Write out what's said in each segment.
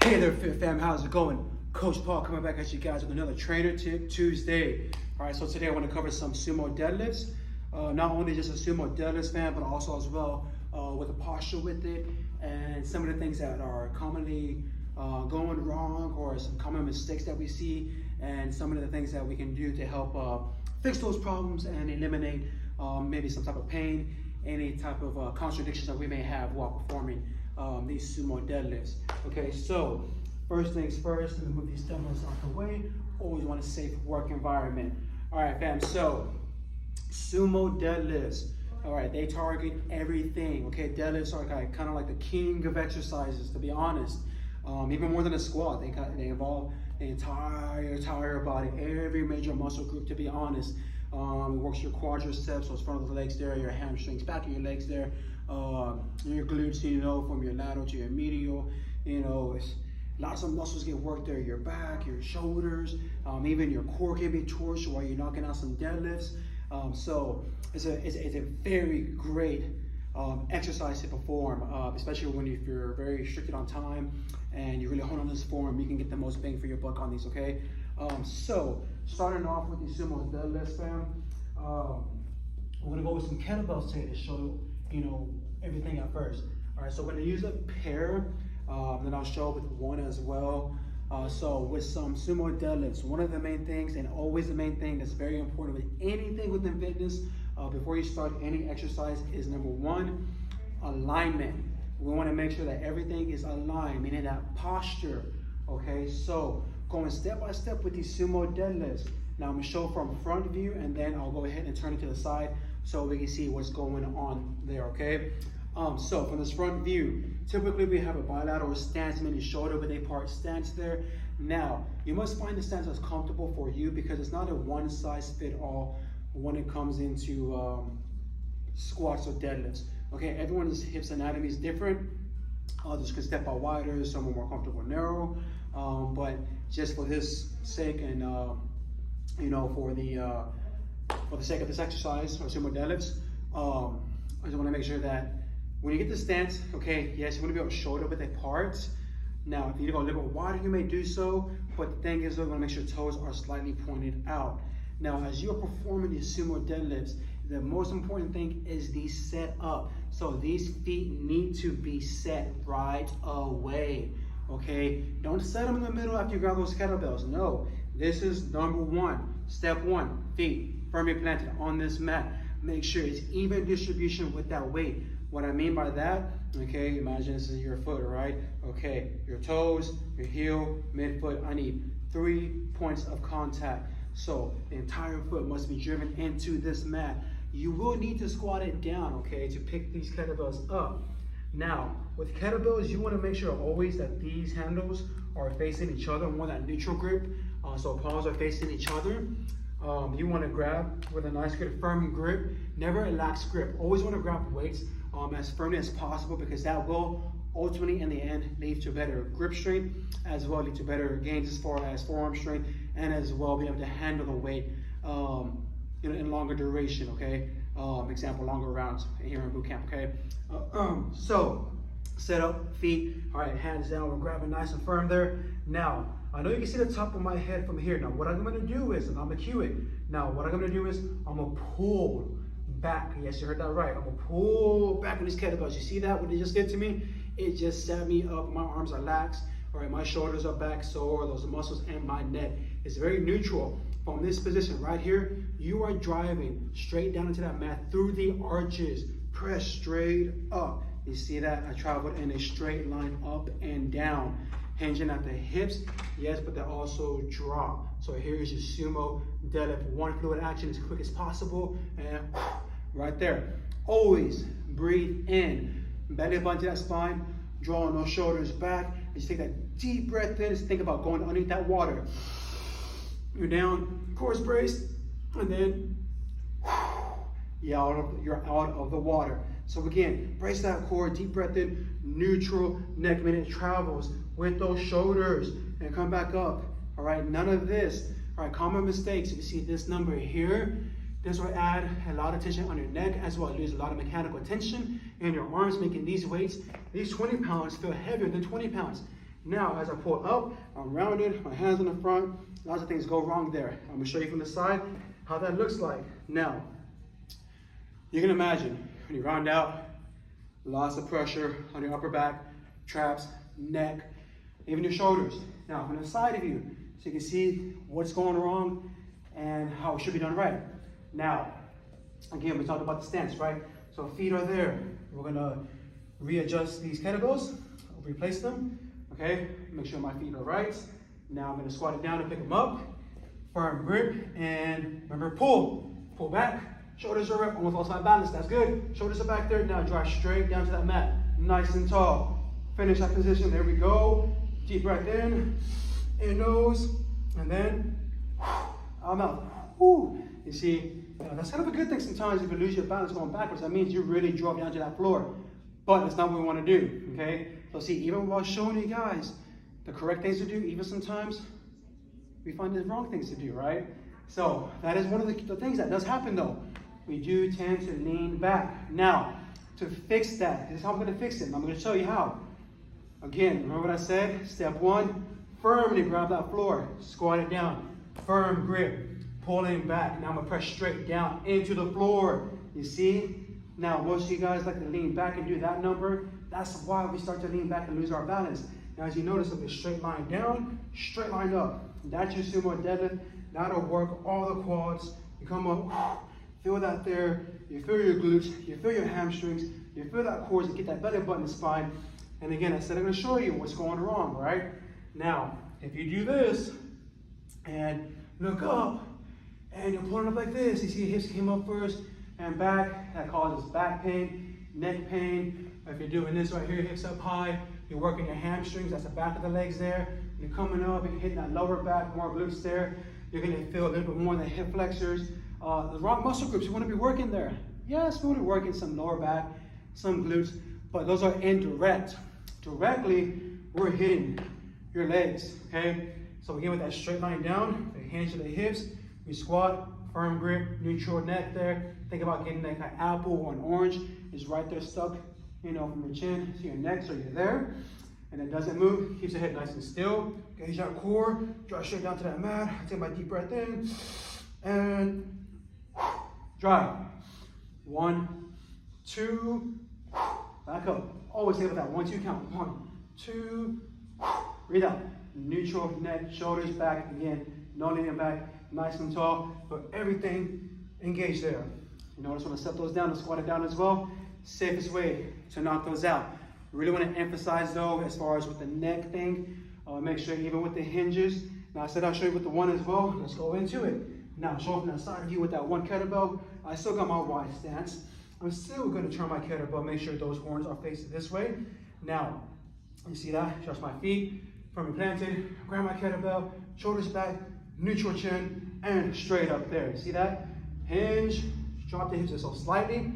Hey there, Fit Fam, how's it going? Coach Paul coming back at you guys with another Trainer Tip Tuesday. All right, so today I want to cover some sumo deadlifts. Not only just a sumo deadlift fan, but also as well with a posture with it, and some of the things that are commonly going wrong, or some common mistakes that we see, and some of the things that we can do to help fix those problems and eliminate maybe some type of pain, any type of contradictions that we may have while performing these sumo deadlifts. Okay, so first things first, let me move these dumbbells out the way. Always want a safe work environment. All right, fam, so sumo deadlifts, all right, they target everything. Okay, deadlifts are kind of like the king of exercises, to be honest. Even more than a squat, they involve the entire body, every major muscle group, to be honest. It works your quadriceps, so it's front of the legs there, your hamstrings, back of your legs there, your glutes, from your lateral to your medial, lots of muscles get worked there, your back, your shoulders, even your core can be torched while you're knocking out some deadlifts. So it's a very great exercise to perform, especially if you're very restricted on time and you really hold on to this form, you can get the most bang for your buck on these, okay? So starting off with the sumo deadlifts, fam, we're gonna go with some kettlebells today to show everything at first. All right, so we're gonna use a pair, then I'll show with one as well. So with some sumo deadlifts, one of the main things, and always the main thing that's very important with anything within fitness, before you start any exercise, is number one, alignment. We want to make sure that everything is aligned, meaning that posture. Okay, so going step by step with these sumo deadlifts. Now I'm gonna show from front view, and then I'll go ahead and turn it to the side so we can see what's going on there. Okay. So from this front view, typically we have a bilateral stance, meaning shoulder width apart stance there. Now, you must find the stance that's comfortable for you, because it's not a one size fit all when it comes into squats or deadlifts. Okay, everyone's hips anatomy is different. Others can step out wider, some are more comfortable narrow. But just for this sake and for the sake of this exercise or sumo deadlifts, I just want to make sure that when you get the stance, okay, yes, you want to be able to shoulder width apart. Now, if you need to go a little bit wider, you may do so, but the thing is, you want to make sure toes are slightly pointed out. Now, as you're performing these sumo deadlifts, the most important thing is the set up. So these feet need to be set right away, okay? Don't set them in the middle after you grab those kettlebells. No, this is number one. Step one, feet firmly planted on this mat. Make sure it's even distribution with that weight. What I mean by that, okay, imagine this is your foot, right? Okay, your toes, your heel, midfoot. I need 3 points of contact. So the entire foot must be driven into this mat. You will need to squat it down, okay, to pick these kettlebells up. Now, with kettlebells, you want to make sure always that these handles are facing each other, more that neutral grip. So palms are facing each other. You want to grab with a nice good firm grip, never a lax grip. Always want to grab weights as firmly as possible, because that will ultimately in the end lead to better grip strength, as well lead to better gains as far as forearm strength, and as well be able to handle the weight in longer duration, okay? Example, longer rounds here in Bootcamp, okay? So set up, feet, all right, hands down, we're grabbing nice and firm there. Now, I know you can see the top of my head from here. Now, what I'm gonna do is, and I'm gonna cue it. Now, what I'm gonna do is, I'm gonna pull back. Yes, you heard that right. I'm gonna pull back on these kettlebells. You see that, what it just did to me? It just set me up, my arms are lax, all right, my shoulders are back, so are those muscles, and my neck is very neutral. From this position right here, you are driving straight down into that mat through the arches. Press straight up. You see that? I traveled in a straight line up and down. Hinging at the hips, yes, but they also drop. So here's your sumo deadlift. One fluid action as quick as possible, and right there. Always breathe in. Belly up onto that spine, drawing those shoulders back. And just take that deep breath in. Just think about going underneath that water. You're down, core brace, and then you're out of the water. So again, brace that core, deep breath in, neutral neck, meaning it travels with those shoulders, and come back up. All right, none of this. All right, common mistakes. If you see this number here, this will add a lot of tension on your neck, as well as lose a lot of mechanical tension in your arms, making these weights, these 20 pounds feel heavier than 20 pounds. Now, as I pull up, I'm rounded, my hands on the front. Lots of things go wrong there. I'm gonna show you from the side how that looks like. Now, you can imagine when you round out, lots of pressure on your upper back, traps, neck, even your shoulders. Now, from the side of you, so you can see what's going wrong and how it should be done right. Now, again, we talked about the stance, right? So feet are there. We're gonna readjust these kettlebells, replace them, okay? Make sure my feet are right. Now I'm gonna squat it down and pick them up. Firm grip, and remember, pull. Pull back, shoulders are up, almost lost my balance, that's good. Shoulders are back there, now drive straight down to that mat. Nice and tall. Finish that position, there we go. Deep breath in nose, and then I'm out. Whew. You see, that's kind of a good thing sometimes if you lose your balance going backwards. That means you really drop down to that floor. But that's not what we want to do, okay? So see, even while showing you guys the correct things to do, even sometimes we find the wrong things to do, right? So that is one of the things that does happen though. We do tend to lean back. Now, to fix that, this is how I'm gonna fix it, and I'm gonna show you how. Again, remember what I said? Step one, firmly grab that floor, squat it down, firm grip, pulling back. Now I'm gonna press straight down into the floor. You see? Now, most of you guys like to lean back and do that number. That's why we start to lean back and lose our balance. Now, as you notice, it'll be straight line down, straight line up. That's your sumo deadlift. That'll work all the quads. You come up, feel that there. You feel your glutes, you feel your hamstrings, you feel that core, you get that belly button spine. And again, I said I'm gonna show you what's going wrong, right? Now, if you do this and look up and you're pulling up like this, you see your hips came up first and back, that causes back pain, neck pain. If you're doing this right here, hips up high, you're working your hamstrings, that's the back of the legs there. You're coming up, you're hitting that lower back, more glutes there. You're gonna feel a little bit more in the hip flexors. The wrong muscle groups, you wanna be working there. Yes, we wanna be working some lower back, some glutes, but those are indirect. Directly, we're hitting your legs, okay? So again, with that straight line down, the hands to the hips, we squat, firm grip, neutral neck there. Think about getting like an apple or an orange is right there stuck, you know, from your chin to your neck, so you're there. And it doesn't move, keeps the head nice and still. Engage that core, drive straight down to that mat. Take my deep breath in, and drive. 1, 2, back up. Always think about that 1, 2 count. 1, 2, breathe out. Neutral neck, shoulders back again. No leaning back, nice and tall. But everything engaged there. You notice when I set those down and squat it down as well. Safest way to knock those out. Really want to emphasize though, as far as with the neck thing, make sure even with the hinges. Now I said I'll show you with the one as well. Let's go into it. Now show from the side of you with that one kettlebell. I still got my wide stance. I'm still going to turn my kettlebell, make sure those horns are facing this way. Now, you see that? Trust my feet, firmly planted, grab my kettlebell, shoulders back, neutral chin, and straight up there. You see that? Hinge, drop the hips just so slightly,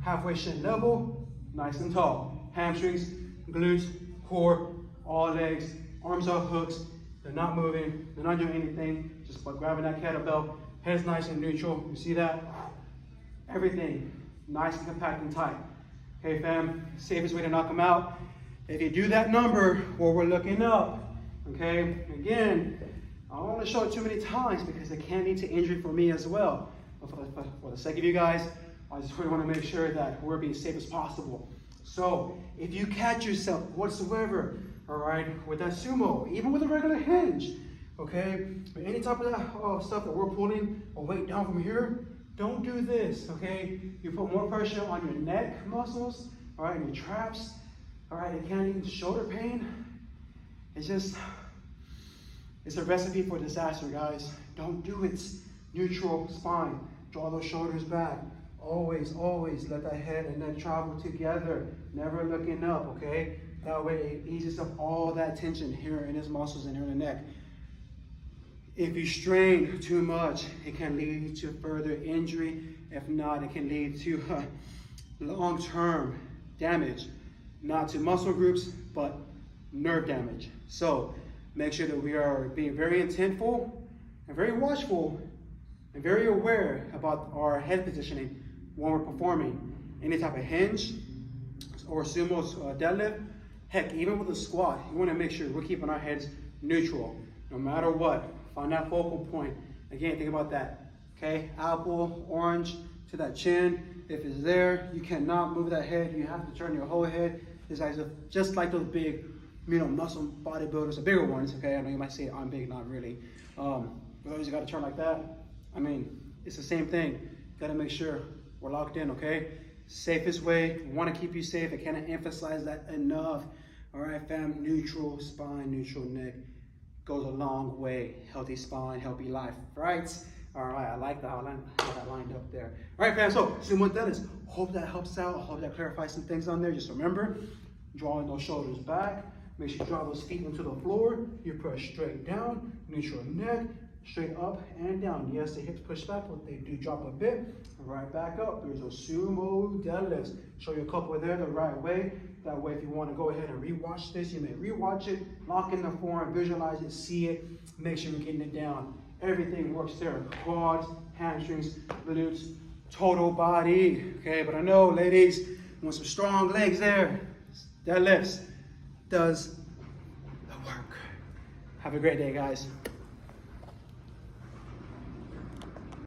halfway shin level, nice and tall. Hamstrings, glutes, core, all legs, arms are hooks. They're not moving, they're not doing anything, just by grabbing that kettlebell. Head's nice and neutral. You see that? Everything nice and compact and tight. Okay, fam, safest way to knock them out. If you do that number where we're looking up, okay, again, I don't want to show it too many times because it can lead to injury for me as well. But for the sake of you guys, I just really want to make sure that we're being safe as possible. So if you catch yourself whatsoever, all right, with that sumo, even with a regular hinge, okay, with any type of that stuff that we're pulling or weight down from here, don't do this, okay? You put more pressure on your neck muscles, all right, and your traps, all right, it can lead to shoulder pain. It's a recipe for disaster, guys. Don't do it. Neutral spine, draw those shoulders back. Always, always let that head and neck travel together, never looking up, okay? That way it eases up all that tension here in his muscles and here in the neck. If you strain too much, it can lead to further injury. If not, it can lead to long-term damage, not to muscle groups, but nerve damage. So make sure that we are being very intentful and very watchful and very aware about our head positioning when we're performing any type of hinge or sumo deadlift Heck, even with a squat, you want to make sure we're keeping our heads neutral, no matter what. Find that focal point. Again, think about that. Okay, apple, orange to that chin. If it's there, you cannot move that head. You have to turn your whole head. It's as if, just like those big, muscle bodybuilders, the bigger ones. Okay, I know you might say I'm big, not really. But always got to turn like that. I mean, it's the same thing. Got to make sure we're locked in. Okay, safest way. Want to keep you safe. I cannot emphasize that enough. All right, fam. Neutral spine, neutral neck goes a long way. Healthy spine, healthy life. Right? All right, I like how that lined up there. All right, fam, so sumo deadlifts. Hope that helps out. Hope that clarifies some things on there. Just remember, drawing those shoulders back. Make sure you draw those feet into the floor. You push straight down, neutral neck, straight up and down. Yes, the hips push back, but they do drop a bit. Right back up. There's those sumo deadlifts. Show you a couple there the right way. That way, if you want to go ahead and rewatch this, you may rewatch it, lock in the form, visualize it, see it, make sure you're getting it down. Everything works there. Quads, hamstrings, glutes, total body. Okay, but I know, ladies, want some strong legs there. Deadlifts does the work. Have a great day, guys.